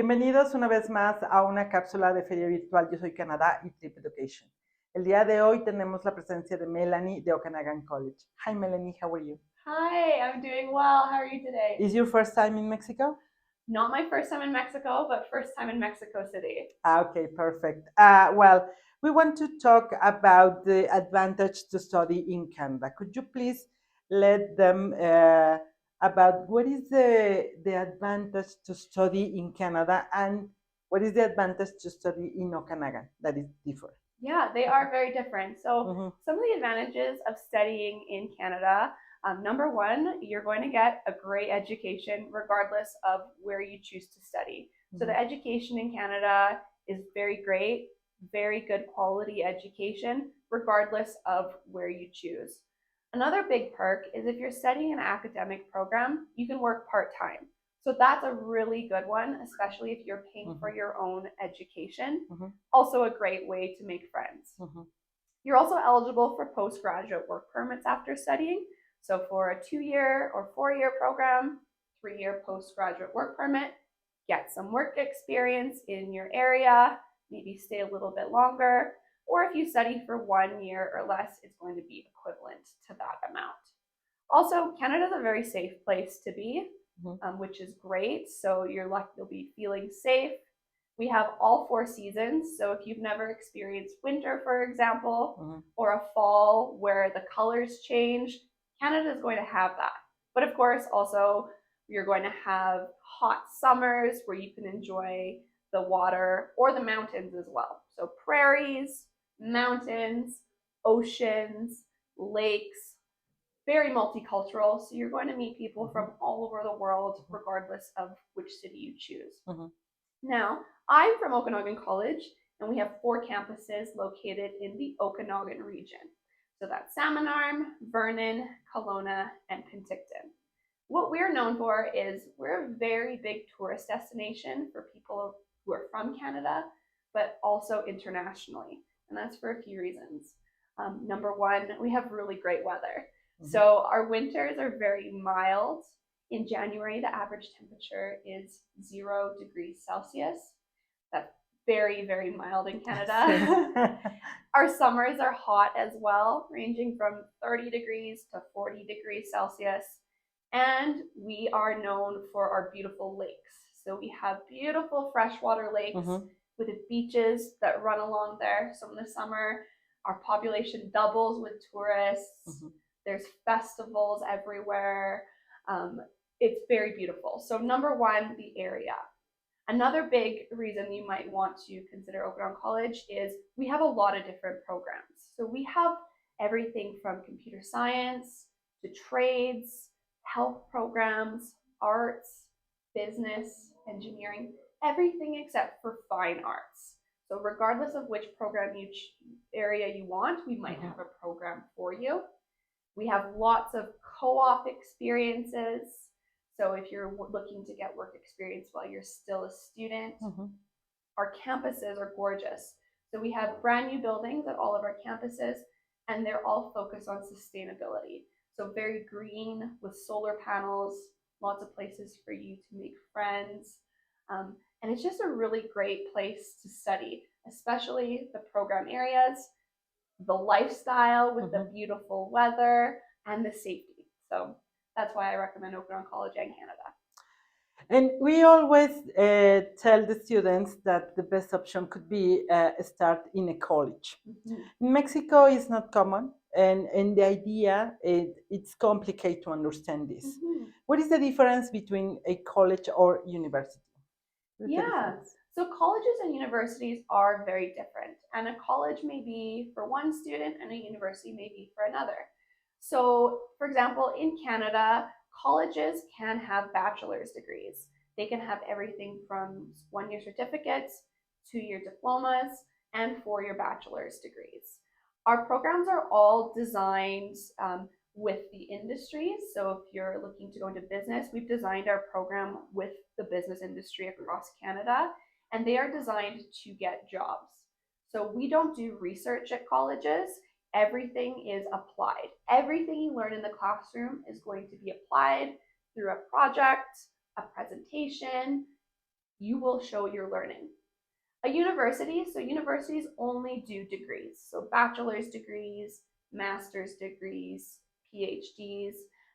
Bienvenidos una vez más a una cápsula de Feria Virtual. Yo soy Canadá y Tryp Education. El día de hoy tenemos la presencia de Melanie de Okanagan College. Hi Melanie, how are you? Hi, I'm doing well. How are you today? Is your first time in Mexico? Not my first time in Mexico, but first time in Mexico City. Okay, perfect. Well, we want to talk about the advantage to study in Canada. Could you please let them about what is the advantage to study in Canada and what is the advantage to study in Okanagan that is different? Yeah, they are very different. So some of the advantages of studying in Canada, number one, you're going to get a great education regardless of where you choose to study. So the education in Canada is very great, very good quality education regardless of where you choose. Another big perk is if you're studying an academic program, you can work part-time. So that's a really good one, especially if you're paying for your own education. Also a great way to make friends. You're also eligible for postgraduate work permits after studying. So for a 2-year or 4-year program, 3-year postgraduate work permit, get some work experience in your area, maybe stay a little bit longer, or if you study for 1 year or less, it's going to be equivalent to that amount. Also, Canada is a very safe place to be, which is great. So you'll be feeling safe. We have all 4 seasons. So if you've never experienced winter, for example, or a fall where the colors change, Canada is going to have that. But of course, also you're going to have hot summers where you can enjoy the water or the mountains as well. So prairies, mountains, oceans, lakes, very multicultural. So you're going to meet people from all over the world, regardless of which city you choose. Now, I'm from Okanagan College, and we have 4 campuses located in the Okanagan region. So that's Salmon Arm, Vernon, Kelowna, and Penticton. What we're known for is we're a very big tourist destination for people who are from Canada, but also internationally. And that's for a few reasons. Number one, we have really great weather. So our winters are very mild. In January, the average temperature is 0 degrees Celsius. That's very, very mild in Canada. Our summers are hot as well, ranging from 30 degrees to 40 degrees Celsius. And we are known for our beautiful lakes. So we have beautiful freshwater lakes with beaches that run along there. So in the summer, our population doubles with tourists. There's festivals everywhere. It's very beautiful. So number one, the area. Another big reason you might want to consider Okanagan College is we have a lot of different programs. So we have everything from computer science to trades, health programs, arts, business, engineering, everything except for fine arts. So regardless of which program area you want, we might have a program for you. We have lots of co-op experiences. So if you're looking to get work experience while you're still a student, our campuses are gorgeous. So we have brand new buildings at all of our campuses, and they're all focused on sustainability. So very green with solar panels, lots of places for you to make friends. And it's just a really great place to study, especially the program areas, the lifestyle with the beautiful weather, and the safety. So that's why I recommend Okanagan College and Canada. And we always tell the students that the best option could be start in a college. In Mexico, it's not common, and the idea, it's complicated to understand this. What is the difference between a college or university? Yeah, so colleges and universities are very different, and a college may be for one student and a university may be for another. So, for example, in Canada, colleges can have bachelor's degrees. They can have everything from 1-year certificates, 2-year diplomas, and 4-year bachelor's degrees. Our programs are all designed with the industry. So if you're looking to go into business, we've designed our program with the business industry across Canada, and they are designed to get jobs. So we don't do research at colleges. Everything is applied. Everything you learn in the classroom is going to be applied through a project, a presentation. you will show your learning. A university, so universities only do degrees, so bachelor's degrees, master's degrees, PhDs,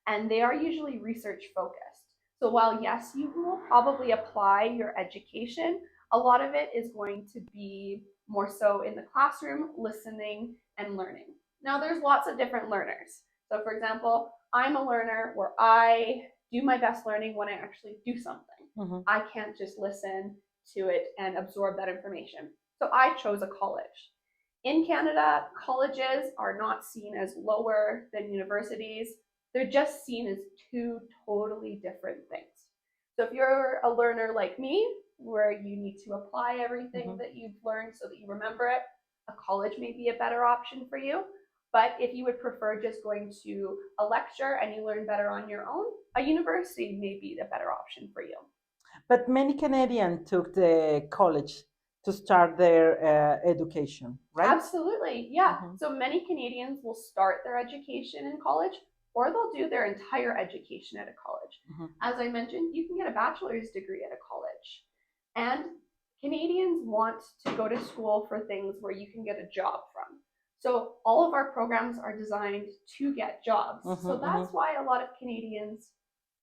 and they are usually research focused. So while yes, you will probably apply your education, a lot of it is going to be more so in the classroom, listening and learning. Now there's lots of different learners. So for example, I'm a learner where I do my best learning when I actually do something. I can't just listen to it and absorb that information. So I chose a college. In Canada, colleges are not seen as lower than universities. They're just seen as two totally different things. So if you're a learner like me, where you need to apply everything that you've learned so that you remember it, a college may be a better option for you. But if you would prefer just going to a lecture and you learn better on your own, a university may be the better option for you. But many Canadians took the college to start their education, right? Absolutely, yeah. So many Canadians will start their education in college, or they'll do their entire education at a college. As I mentioned, you can get a bachelor's degree at a college. And Canadians want to go to school for things where you can get a job from. So all of our programs are designed to get jobs. So that's why a lot of Canadians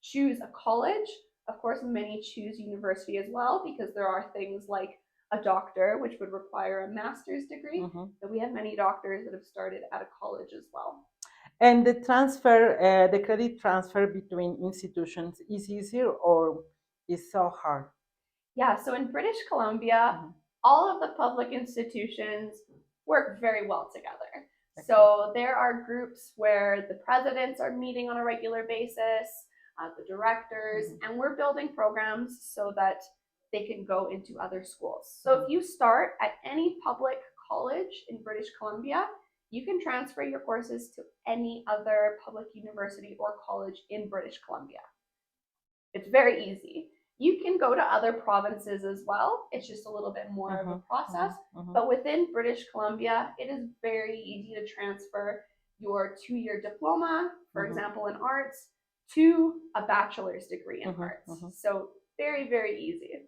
choose a college. Of course, many choose university as well, because there are things like a doctor, which would require a master's degree. And we have many doctors that have started at a college as well. And the transfer, the credit transfer between institutions is easier or is so hard? Yeah, so in British Columbia, all of the public institutions work very well together. So there are groups where the presidents are meeting on a regular basis, the directors, and we're building programs so that they can go into other schools. So if you start at any public college in British Columbia, you can transfer your courses to any other public university or college in British Columbia. It's very easy. You can go to other provinces as well. It's just a little bit more of a process. But within British Columbia, it is very easy to transfer your 2-year diploma, for example, in arts, to a bachelor's degree in arts. So very, very easy.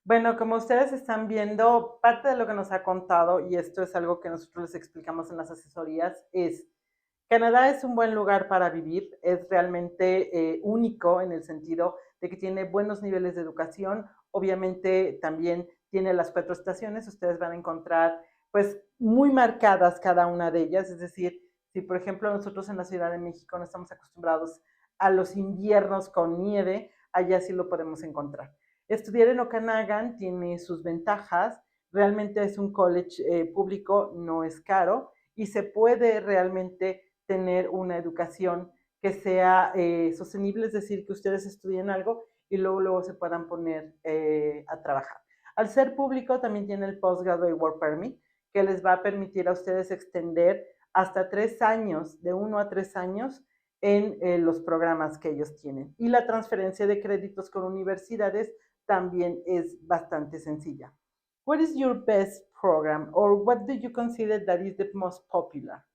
Bueno, como ustedes están viendo, parte de lo que nos ha contado, y esto es algo que nosotros les explicamos en las asesorías, es Canadá es un buen lugar para vivir, es realmente único en el sentido de que tiene buenos niveles de educación, obviamente también tiene las 4 estaciones, ustedes van a encontrar pues muy marcadas cada una de ellas, es decir, si por ejemplo nosotros en la Ciudad de México no estamos acostumbrados a los inviernos con nieve, allá sí lo podemos encontrar. Estudiar en Okanagan tiene sus ventajas, realmente es un college público, no es caro y se puede realmente tener una educación que sea sostenible, es decir, que ustedes estudien algo y luego se puedan poner a trabajar. Al ser público también tiene el Postgraduate Work Permit, que les va a permitir a ustedes extender hasta 3 años, de 1 a 3 años, en los programas que ellos tienen. Y la transferencia de créditos con universidades también es bastante sencilla. What is your best program, or what do you consider that is the most popular?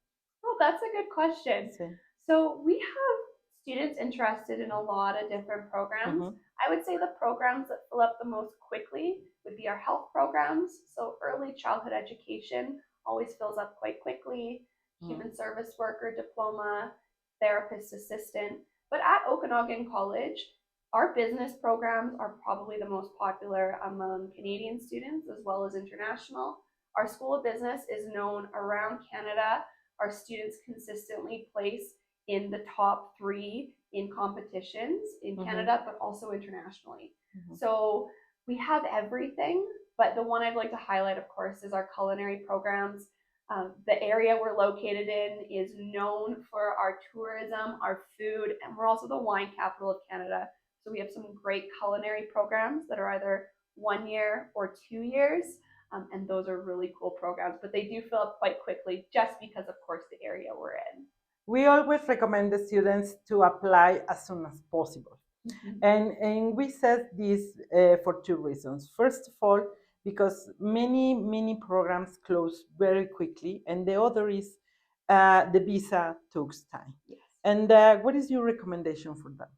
Oh, that's a good question. Sí. So we have students interested in a lot of different programs. I would say the programs that fill up the most quickly would be our health programs. So early childhood education always fills up quite quickly. Human service worker diploma, therapist assistant. But at Okanagan College, our business programs are probably the most popular among Canadian students as well as international. Our School of Business is known around Canada. Our students consistently place in the top 3 in competitions in Canada, but also internationally. So we have everything, but the one I'd like to highlight, of course, is our culinary programs. The area we're located in is known for our tourism, our food, and we're also the wine capital of Canada. So we have some great culinary programs that are either 1 year or 2 years. And those are really cool programs, but they do fill up quite quickly just because, of course, the area we're in. We always recommend the students to apply as soon as possible. And we said this for 2 reasons. First of all, because many programs close very quickly, and the other is the visa takes time. Yes. And what is your recommendation for them?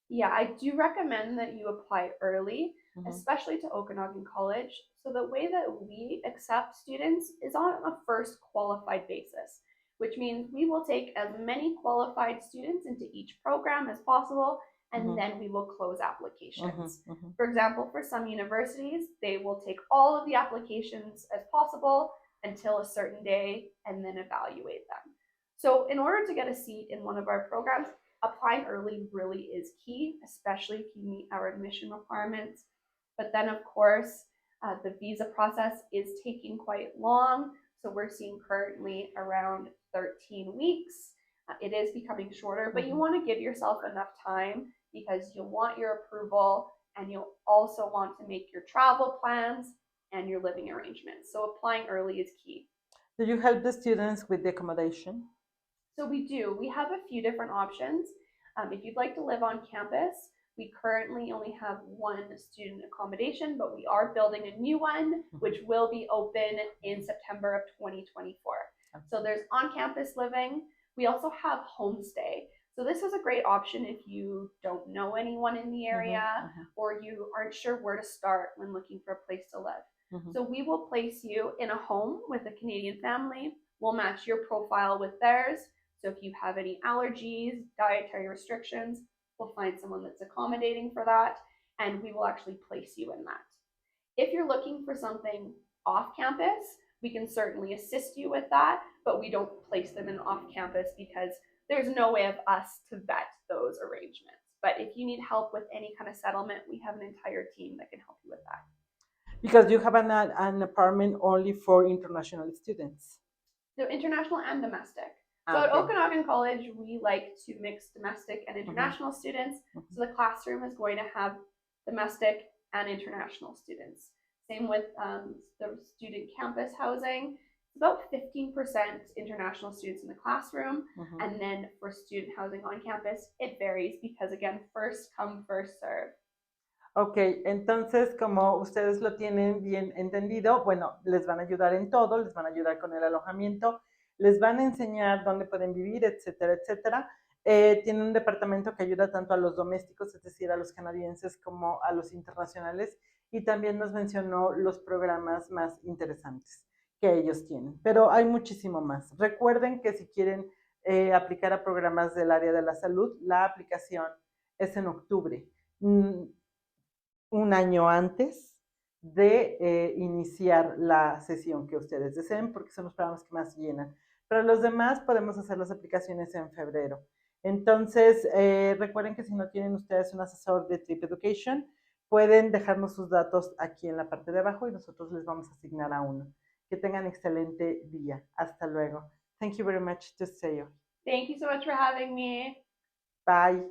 Yeah, I do recommend that you apply early. especially to Okanagan College. So the way that we accept students is on a first qualified basis, which means we will take as many qualified students into each program as possible, and then we will close applications. For example, for some universities, they will take all of the applications as possible until a certain day and then evaluate them. So in order to get a seat in one of our programs, applying early really is key, especially if you meet our admission requirements. But then, of course, the visa process is taking quite long. So we're seeing currently around 13 weeks. It is becoming shorter, but you want to give yourself enough time because you'll want your approval and you'll also want to make your travel plans and your living arrangements. So applying early is key. Do you help the students with the accommodation? So we do. We have a few different options. If you'd like to live on campus, we currently only have one student accommodation, but we are building a new one, which will be open in September of 2024. So there's on-campus living. We also have homestay. So this is a great option if you don't know anyone in the area or you aren't sure where to start when looking for a place to live. So we will place you in a home with a Canadian family. We'll match your profile with theirs. So if you have any allergies, dietary restrictions, we'll find someone that's accommodating for that, and we will actually place you in that. If you're looking for something off campus, we can certainly assist you with that, but we don't place them in off campus because there's no way of us to vet those arrangements. But if you need help with any kind of settlement, we have an entire team that can help you with that. Because you have an apartment only for international students. So international and domestic. So at Okanagan College, we like to mix domestic and international students. So the classroom is going to have domestic and international students. Same with the student campus housing. It's about 15% international students in the classroom. And then for student housing on campus, it varies because, again, first come, first serve. Ok, entonces como ustedes lo tienen bien entendido, bueno, les van a ayudar en todo, les van a ayudar con el alojamiento, les van a enseñar dónde pueden vivir, etcétera, etcétera. Tienen un departamento que ayuda tanto a los domésticos, es decir, a los canadienses, como a los internacionales, y también nos mencionó los programas más interesantes que ellos tienen, pero hay muchísimo más. Recuerden que si quieren aplicar a programas del área de la salud, la aplicación es en octubre. Un año antes de iniciar la sesión que ustedes deseen, porque son los programas que más llenan. Para los demás podemos hacer las aplicaciones en febrero. Entonces, recuerden que si no tienen ustedes un asesor de Tryp Education, pueden dejarnos sus datos aquí en la parte de abajo y nosotros les vamos a asignar a uno. Que tengan excelente día. Hasta luego. Thank you very much to stay. Thank you so much for having me. Bye.